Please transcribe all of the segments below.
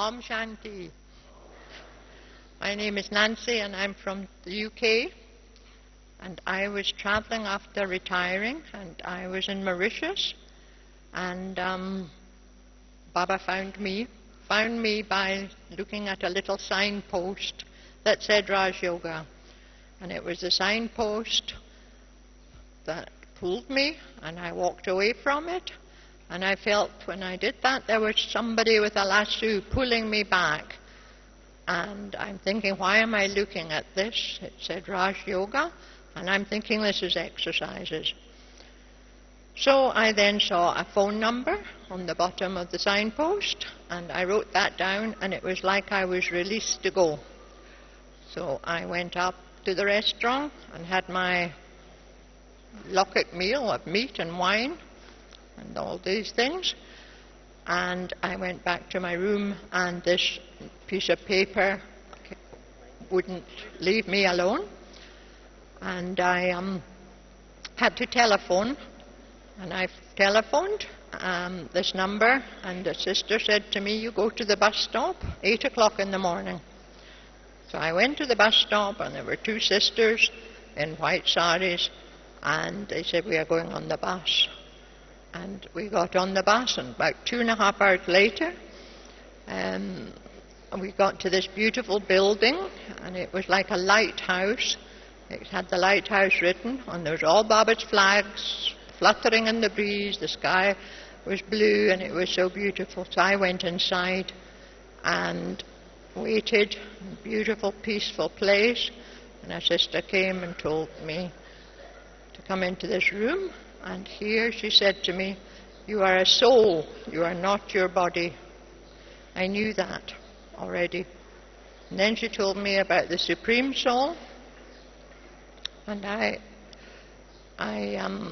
Om Shanti. My name is Nancy and I'm from the UK. And I was traveling after retiring and I was in Mauritius. And Baba found me by looking at a little signpost that said Rajyoga. And it was the signpost that pulled me and I walked away from it. And I felt when I did that there was somebody with a lasso pulling me back. And I'm thinking, why am I looking at this? It said Raj Yoga, and I'm thinking this is exercises. So I then saw a phone number on the bottom of the signpost, and I wrote that down, and it was like I was released to go. So I went up to the restaurant and had my locket meal of meat and wine, and all these things, and I went back to my room and this piece of paper wouldn't leave me alone, and I had to telephone, and I telephoned this number, and the sister said to me, you go to the bus stop, 8 o'clock in the morning. So I went to the bus stop and there were two sisters in white saris, and they said, we are going on the bus. And we got on the bus, and about 2.5 hours later, we got to this beautiful building, and it was like a lighthouse. It had the lighthouse written, and there was all Baba's flags fluttering in the breeze. The sky was blue, and it was so beautiful. So I went inside and waited in a beautiful, peaceful place. And a sister came and told me to come into this room. And here she said to me, you are a soul, you are not your body. I knew that already. And then she told me about the Supreme Soul, and I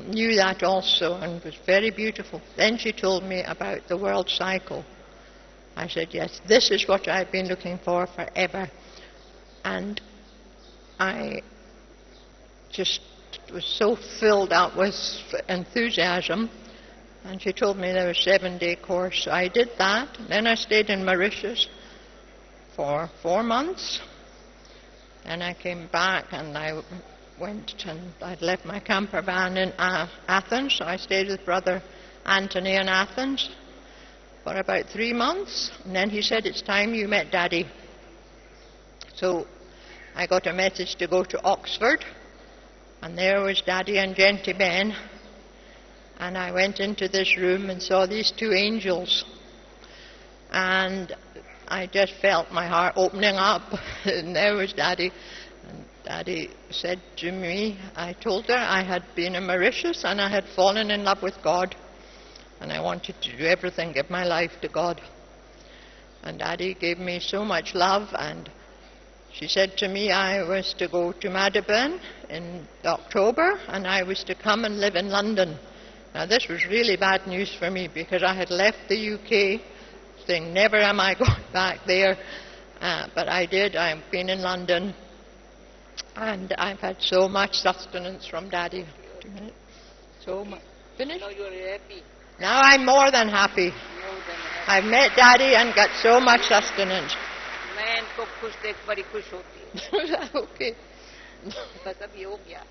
knew that also, and it was very beautiful. Then she told me about the world cycle. I said, yes, this is what I've been looking for forever. And I just was so filled up with enthusiasm, and she told me there was a 7-day course. So I did that, and then I stayed in Mauritius for 4 months. Then I came back and I went, and I'd left my camper van in Athens, so I stayed with Brother Anthony in Athens for about 3 months, and then he said, it's time you met Daddy. So I got a message to go to Oxford, and there was Daddy and Videshi Behn, and I went into this room and saw these two angels, and I just felt my heart opening up, and there was Daddy. And Daddy said to me, I told her I had been in Mauritius and I had fallen in love with God, and I wanted to do everything, give my life to God. And Daddy gave me so much love, and she said to me I was to go to Madhaban in October, and I was to come and live in London. Now this was really bad news for me, because I had left the UK saying, never am I going back there. But I did. I've been in London, and I've had so much sustenance from Daddy. 2 minutes. So much. Finished? Now you're happy. Now I'm more than happy. I've met Daddy and got so much sustenance. मैं इनको खुश देख बड़ी खुश होती हूँ. Okay. बस अब ये हो गया.